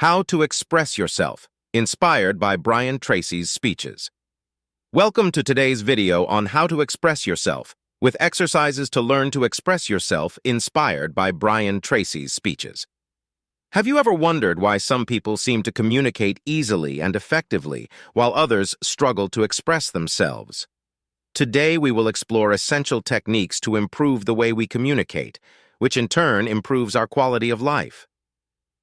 How to Express Yourself, inspired by Brian Tracy's speeches. Welcome to today's video on how to express yourself, with exercises to learn to express yourself inspired by Brian Tracy's speeches. Have you ever wondered why some people seem to communicate easily and effectively, while others struggle to express themselves? Today we will explore essential techniques to improve the way we communicate, which in turn improves our quality of life.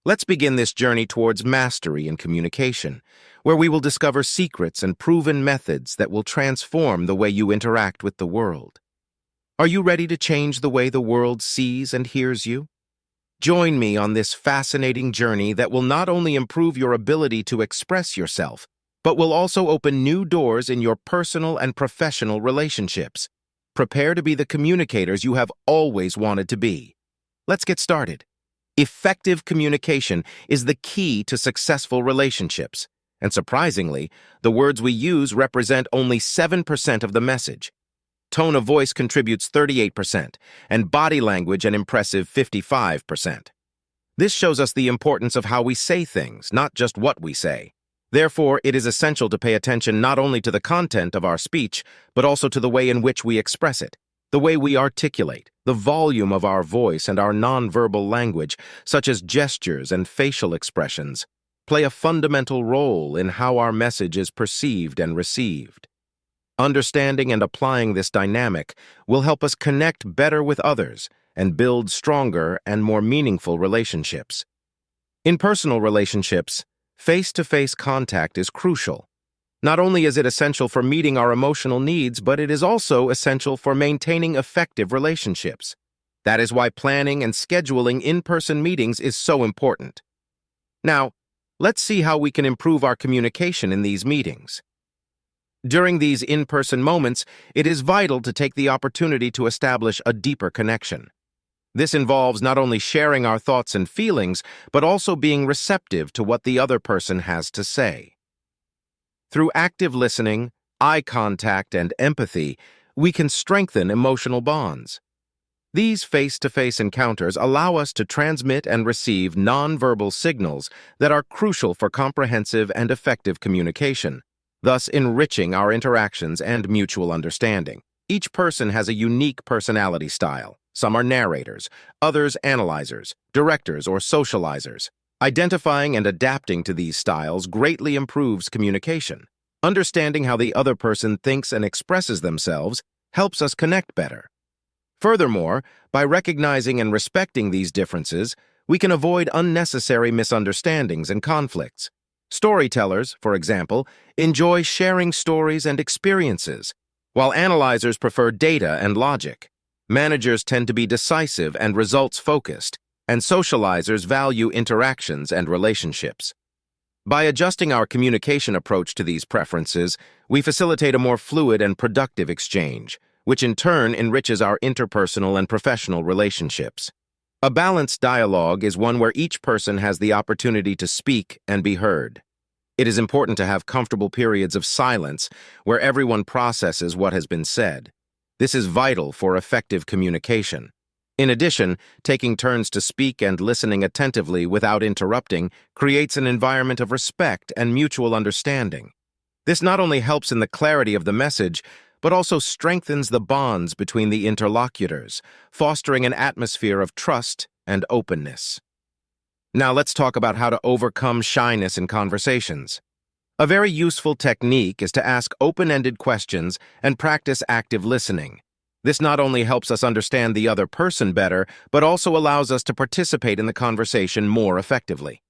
Let's begin this journey towards mastery in communication, where we will discover secrets and proven methods that will transform the way you interact with the world. Are you ready to change the way the world sees and hears you? Join me on this fascinating journey that will not only improve your ability to express yourself, but will also open new doors in your personal and professional relationships. Prepare to be the communicators you have always wanted to be. Let's get started. Effective communication is the key to successful relationships, and surprisingly, the words we use represent only 7% of the message. Tone of voice contributes 38%, and body language an impressive 55%. This shows us the importance of how we say things, not just what we say. Therefore, it is essential to pay attention not only to the content of our speech, but also to the way in which we express it. The way we articulate, the volume of our voice, and our nonverbal language, such as gestures and facial expressions, play a fundamental role in how our message is perceived and received. Understanding and applying this dynamic will help us connect better with others and build stronger and more meaningful relationships. In personal relationships, face-to-face contact is crucial. Not only is it essential for meeting our emotional needs, but it is also essential for maintaining effective relationships. That is why planning and scheduling in-person meetings is so important. Now, let's see how we can improve our communication in these meetings. During these in-person moments, it is vital to take the opportunity to establish a deeper connection. This involves not only sharing our thoughts and feelings, but also being receptive to what the other person has to say. Through active listening, eye contact, and empathy, we can strengthen emotional bonds. These face-to-face encounters allow us to transmit and receive nonverbal signals that are crucial for comprehensive and effective communication, thus enriching our interactions and mutual understanding. Each person has a unique personality style. Some are narrators, others analyzers, directors, or socializers. Identifying and adapting to these styles greatly improves communication. Understanding how the other person thinks and expresses themselves helps us connect better. Furthermore, by recognizing and respecting these differences, we can avoid unnecessary misunderstandings and conflicts. Storytellers, for example, enjoy sharing stories and experiences, while analyzers prefer data and logic. Managers tend to be decisive and results-focused, and socializers value interactions and relationships. By adjusting our communication approach to these preferences, we facilitate a more fluid and productive exchange, which in turn enriches our interpersonal and professional relationships. A balanced dialogue is one where each person has the opportunity to speak and be heard. It is important to have comfortable periods of silence where everyone processes what has been said. This is vital for effective communication. In addition, taking turns to speak and listening attentively without interrupting creates an environment of respect and mutual understanding. This not only helps in the clarity of the message, but also strengthens the bonds between the interlocutors, fostering an atmosphere of trust and openness. Now let's talk about how to overcome shyness in conversations. A very useful technique is to ask open-ended questions and practice active listening. This not only helps us understand the other person better, but also allows us to participate in the conversation more effectively.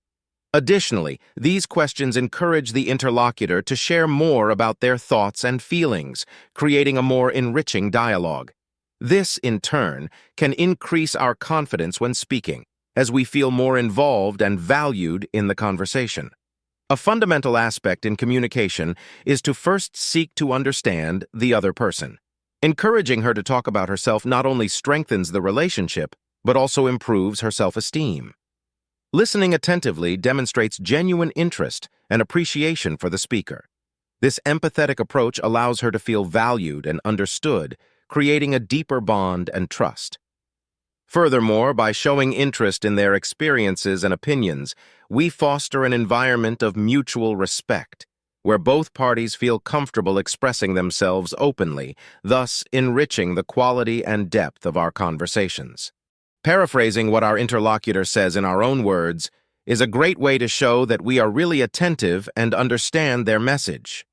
Additionally, these questions encourage the interlocutor to share more about their thoughts and feelings, creating a more enriching dialogue. This, in turn, can increase our confidence when speaking, as we feel more involved and valued in the conversation. A fundamental aspect in communication is to first seek to understand the other person. Encouraging her to talk about herself not only strengthens the relationship, but also improves her self-esteem. Listening attentively demonstrates genuine interest and appreciation for the speaker. This empathetic approach allows her to feel valued and understood, creating a deeper bond and trust. Furthermore, by showing interest in their experiences and opinions, we foster an environment of mutual respect, where both parties feel comfortable expressing themselves openly, thus enriching the quality and depth of our conversations. Paraphrasing what our interlocutor says in our own words is a great way to show that we are really attentive and understand their message.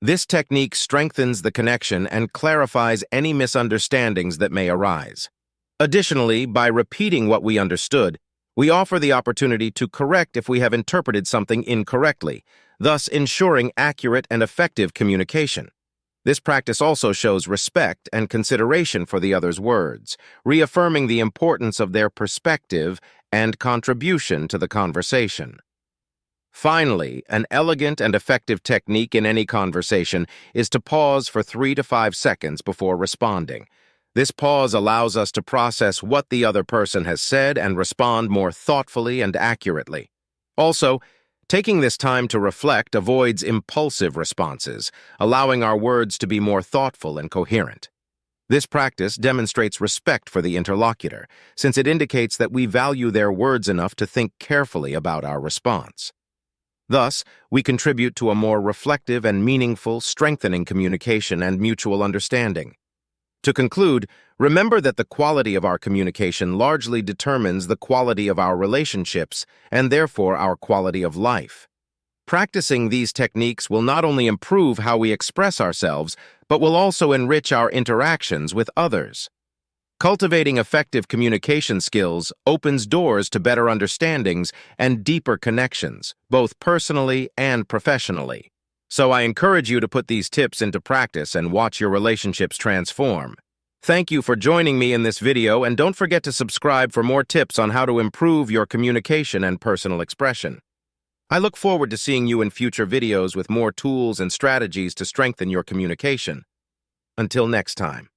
This technique strengthens the connection and clarifies any misunderstandings that may arise. Additionally, by repeating what we understood, we offer the opportunity to correct if we have interpreted something incorrectly, thus ensuring accurate and effective communication. This practice also shows respect and consideration for the other's words, reaffirming the importance of their perspective and contribution to the conversation. Finally, an elegant and effective technique in any conversation is to pause for 3 to 5 seconds before responding. This pause allows us to process what the other person has said and respond more thoughtfully and accurately. Also, taking this time to reflect avoids impulsive responses, allowing our words to be more thoughtful and coherent. This practice demonstrates respect for the interlocutor, since it indicates that we value their words enough to think carefully about our response. Thus, we contribute to a more reflective and meaningful, strengthening communication and mutual understanding. To conclude, remember that the quality of our communication largely determines the quality of our relationships and therefore our quality of life. Practicing these techniques will not only improve how we express ourselves, but will also enrich our interactions with others. Cultivating effective communication skills opens doors to better understandings and deeper connections, both personally and professionally. So I encourage you to put these tips into practice and watch your relationships transform. Thank you for joining me in this video, and don't forget to subscribe for more tips on how to improve your communication and personal expression. I look forward to seeing you in future videos with more tools and strategies to strengthen your communication. Until next time.